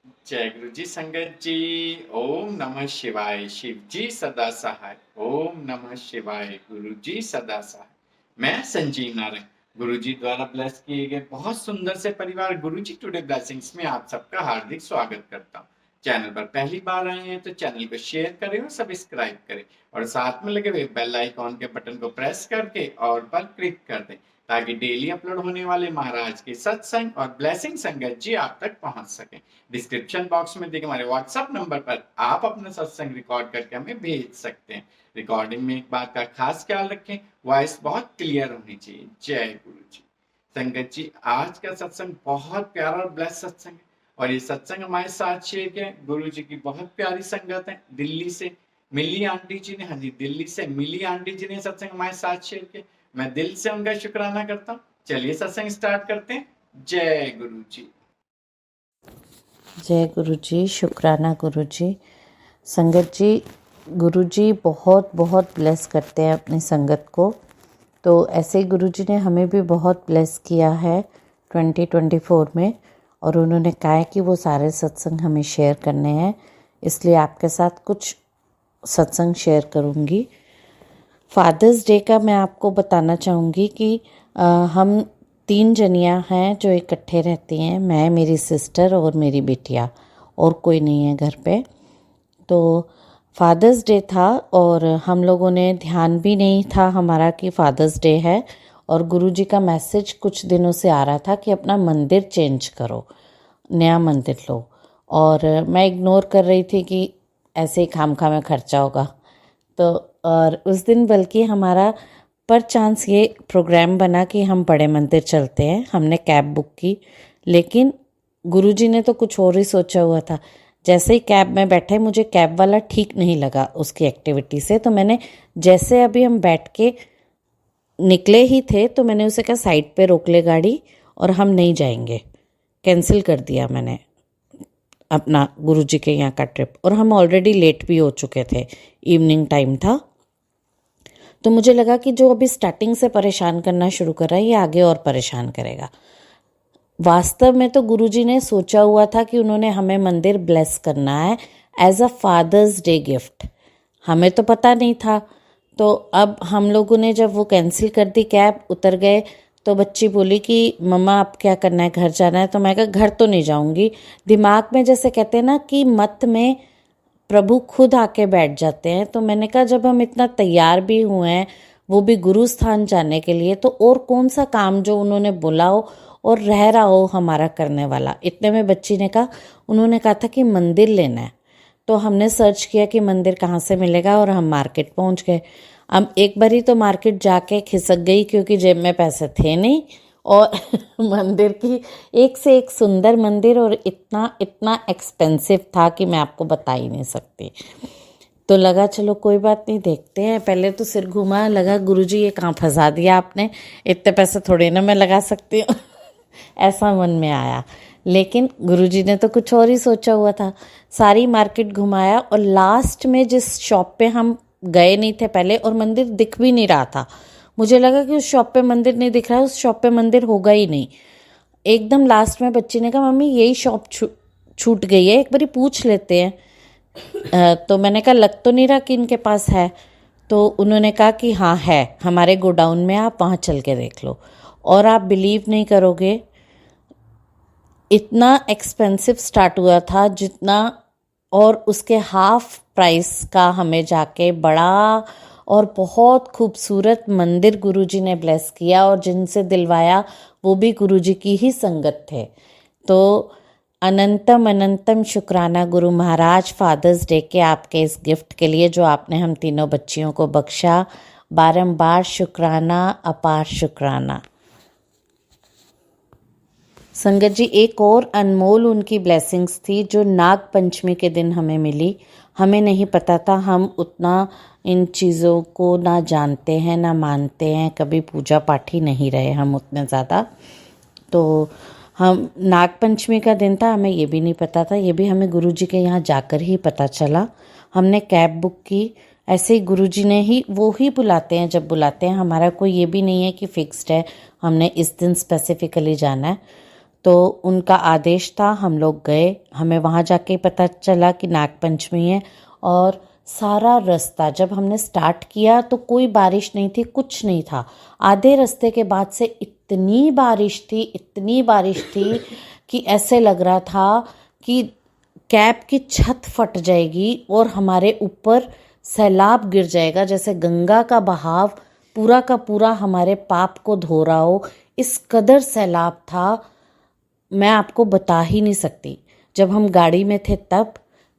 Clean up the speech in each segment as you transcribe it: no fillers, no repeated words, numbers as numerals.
जय गुरु जी संगत जी। ओम नमः शिवाय। शिव जी सदा सहाय। ओम नमः शिवाय। गुरु जी सदा सहाय। मैं संजीव नारायण गुरु जी द्वारा ब्लेस किए गए बहुत सुंदर से परिवार गुरु जी टुडे ब्लेसिंग्स में आप सबका हार्दिक स्वागत करता हूँ। चैनल पर पहली बार आए हैं तो चैनल को शेयर करें और सब्सक्राइब करें और साथ में लगे हुए बेल आइकॉन के बटन को प्रेस करके और पर क्लिक कर दें ताकि डेली अपलोड होने वाले महाराज के सत्संग और ब्लेसिंग संगत जी आप तक पहुंच सके। डिस्क्रिप्शन बॉक्स में देखिए हमारे व्हाट्सएप नंबर पर आप अपना सत्संग रिकॉर्ड करके हमें भेज सकते हैं। रिकॉर्डिंग में एक बात का खास ख्याल रखें, वॉइस बहुत क्लियर होनी चाहिए। जय गुरु जी संगत जी। आज का सत्संग बहुत प्यारा और ब्लेस सत्संग है और ये सत्संग हमारे साथ शेयर किया गुरु जी की बहुत प्यारी संगत है दिल्ली से मिली आंटी जी ने। हाँ जी, दिल्ली से मिली आंटी जी ने सत्संग हमारे साथ शेयर किया। मैं दिल से उनका शुक्राना करता हूँ। चलिए सत्संग स्टार्ट करते हैं। जय गुरु जी। जय गुरु जी। शुक्राना गुरु जी। संगत जी, गुरु जी बहुत बहुत ब्लेस करते हैं अपनी संगत को। तो ऐसे ही गुरु जी ने हमें भी बहुत ब्लेस किया है 2024 में, और उन्होंने कहा है कि वो सारे सत्संग हमें शेयर करने हैं, इसलिए आपके साथ कुछ सत्संग शेयर करूँगी। फादर्स डे का मैं आपको बताना चाहूँगी कि हम 3 जनियाँ हैं जो इकट्ठे रहती हैं, मैं, मेरी सिस्टर और मेरी बिटिया, और कोई नहीं है घर पे। तो फादर्स डे था और हम लोगों ने ध्यान भी नहीं था हमारा कि फादर्स डे है, और गुरुजी का मैसेज कुछ दिनों से आ रहा था कि अपना मंदिर चेंज करो, नया मंदिर लो। और मैं इग्नोर कर रही थी कि ऐसे ही खामखा में खर्चा होगा। तो और उस दिन बल्कि हमारा पर चांस ये प्रोग्राम बना कि हम बड़े मंदिर चलते हैं। हमने कैब बुक की, लेकिन गुरुजी ने तो कुछ और ही सोचा हुआ था। जैसे ही कैब में बैठे, मुझे कैब वाला ठीक नहीं लगा उसकी एक्टिविटी से, तो मैंने जैसे अभी हम बैठ के निकले ही थे तो मैंने उसे कहा साइड पे रोक ले गाड़ी और हम नहीं जाएंगे। कैंसिल कर दिया मैंने अपना गुरुजी के यहाँ का ट्रिप, और हम ऑलरेडी लेट भी हो चुके थे, इवनिंग टाइम था। तो मुझे लगा कि जो अभी स्टार्टिंग से परेशान करना शुरू कर रहा है, ये आगे और परेशान करेगा। वास्तव में तो गुरुजी ने सोचा हुआ था कि उन्होंने हमें मंदिर ब्लेस करना है as a father's day gift. हमें तो पता नहीं था। तो अब हम लोगों ने जब वो कैंसिल कर दी, कैब उतर गए, तो बच्ची बोली कि मम्मा अब क्या करना है, घर जाना है। तो मैं कहा घर तो नहीं जाऊंगी। दिमाग में जैसे कहते हैं ना कि मत में प्रभु खुद आके बैठ जाते हैं। तो मैंने कहा जब हम इतना तैयार भी हुए हैं, वो भी गुरु स्थान जाने के लिए, तो और कौन सा काम जो उन्होंने बोला हो और रह रहा हो हमारा करने वाला। इतने में बच्ची ने कहा, उन्होंने कहा था कि मंदिर लेना है। तो हमने सर्च किया कि मंदिर कहाँ से मिलेगा और हम मार्केट पहुँच गए। अब एक बारी तो मार्केट जाके खिसक गई क्योंकि जेब में पैसे थे नहीं, और मंदिर की एक से एक सुंदर मंदिर, और इतना इतना एक्सपेंसिव था कि मैं आपको बता ही नहीं सकती। तो लगा चलो कोई बात नहीं, देखते हैं। पहले तो सिर घुमा, लगा गुरुजी ये कहाँ फंसा दिया आपने, इतने पैसे थोड़े ना मैं लगा सकती हूँ। ऐसा मन में आया। लेकिन गुरुजी ने तो कुछ और ही सोचा हुआ था। सारी मार्केट घुमाया और लास्ट में जिस शॉप पे हम गए नहीं थे पहले, और मंदिर दिख भी नहीं रहा था, मुझे लगा कि उस शॉप पे मंदिर नहीं दिख रहा है, उस शॉप पे मंदिर होगा ही नहीं। एकदम लास्ट में बच्ची ने कहा मम्मी यही शॉप छूट गई है, एक बारी पूछ लेते हैं। तो मैंने कहा लग तो नहीं रहा कि इनके पास है। तो उन्होंने कहा कि हाँ है, हमारे गोडाउन में, आप वहाँ चल के देख लो। और आप बिलीव नहीं करोगे, इतना एक्सपेंसिव स्टार्ट हुआ था जितना, और उसके हाफ प्राइस का हमें जाके बड़ा और बहुत खूबसूरत मंदिर गुरुजी ने ब्लेस किया, और जिनसे दिलवाया वो भी गुरुजी की ही संगत थे। तो अनंतम अनंतम शुक्राना गुरु महाराज फादर्स डे के आपके इस गिफ्ट के लिए जो आपने हम तीनों बच्चियों को बख्शा। बारंबार शुक्राना, अपार शुक्राना। संगत जी, एक और अनमोल उनकी ब्लेसिंग्स थी जो नाग पंचमी के दिन हमें मिली। हमें नहीं पता था, हम उतना इन चीज़ों को ना जानते हैं ना मानते हैं, कभी पूजा पाठ ही नहीं रहे हम उतने ज़्यादा। तो हम नाग पंचमी का दिन था, हमें ये भी नहीं पता था, ये भी हमें गुरुजी के यहाँ जाकर ही पता चला। हमने कैब बुक की, ऐसे ही गुरुजी ने ही, वो ही बुलाते हैं जब बुलाते हैं, हमारा कोई ये भी नहीं है कि फिक्स्ड है हमने इस दिन स्पेसिफिकली जाना है। तो उनका आदेश था, हम लोग गए। हमें वहाँ जाके पता चला कि नागपंचमी है। और सारा रास्ता जब हमने स्टार्ट किया तो कोई बारिश नहीं थी, कुछ नहीं था। आधे रास्ते के बाद से इतनी बारिश थी कि ऐसे लग रहा था कि कैब की छत फट जाएगी और हमारे ऊपर सैलाब गिर जाएगा, जैसे गंगा का बहाव पूरा का पूरा हमारे पाप को धो रहा हो। इस कदर सैलाब था, मैं आपको बता ही नहीं सकती। जब हम गाड़ी में थे तब,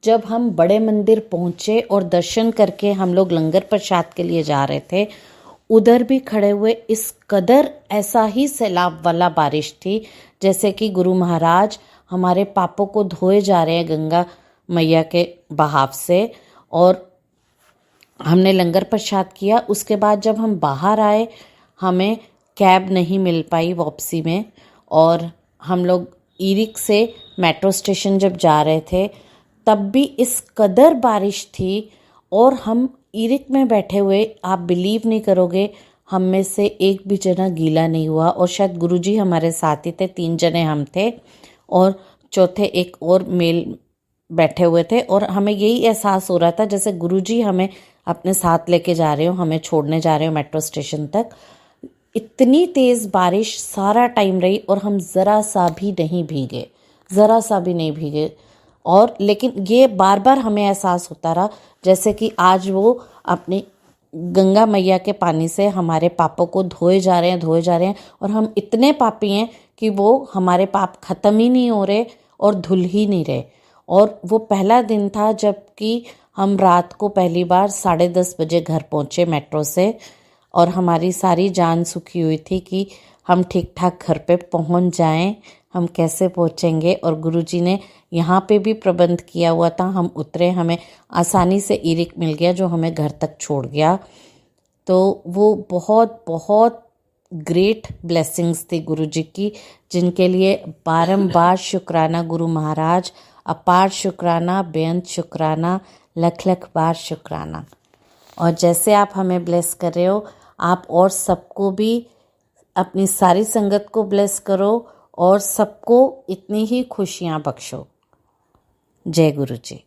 जब हम बड़े मंदिर पहुंचे और दर्शन करके हम लोग लंगर प्रसाद के लिए जा रहे थे, उधर भी खड़े हुए इस कदर ऐसा ही सैलाब वाला बारिश थी, जैसे कि गुरु महाराज हमारे पापों को धोए जा रहे हैं गंगा मैया के बहाव से। और हमने लंगर प्रसाद किया। उसके बाद जब हम बाहर आए, हमें कैब नहीं मिल पाई वापसी में, और हम लोग ईरिक से मेट्रो स्टेशन जब जा रहे थे तब भी इस कदर बारिश थी। और हम ईरिक में बैठे हुए, आप बिलीव नहीं करोगे, हम में से एक भी जना गीला नहीं हुआ। और शायद गुरुजी हमारे साथ ही थे, 3 जने हम थे और चौथे एक और मेल बैठे हुए थे। और हमें यही एहसास हो रहा था जैसे गुरुजी हमें अपने साथ लेके जा रहे हो, हमें छोड़ने जा रहे हो मेट्रो स्टेशन तक। इतनी तेज़ बारिश सारा टाइम रही और हम ज़रा सा भी नहीं भीगे। और लेकिन ये बार बार हमें एहसास होता रहा जैसे कि आज वो अपनी गंगा मैया के पानी से हमारे पापों को धोए जा रहे हैं। और हम इतने पापी हैं कि वो हमारे पाप खत्म ही नहीं हो रहे और धुल ही नहीं रहे। और वो पहला दिन था जबकि हम रात को पहली बार 10:30 बजे घर पहुँचे मेट्रो से, और हमारी सारी जान सुखी हुई थी कि हम ठीक ठाक घर पे पहुंच जाएं। हम कैसे पहुंचेंगे, और गुरुजी ने यहाँ पे भी प्रबंध किया हुआ था। हम उतरे, हमें आसानी से ईरिक मिल गया जो हमें घर तक छोड़ गया। तो वो बहुत बहुत ग्रेट ब्लेसिंग्स थी गुरुजी की, जिनके लिए बारंबार शुक्राना गुरु महाराज, अपार शुक्राना, बेअंत शुक्राना, लख लख बार शुक्राना। और जैसे आप हमें ब्लेस कर रहे हो, आप और सबको भी, अपनी सारी संगत को ब्लेस करो और सबको इतनी ही खुशियाँ बख्शो। जय गुरु जी।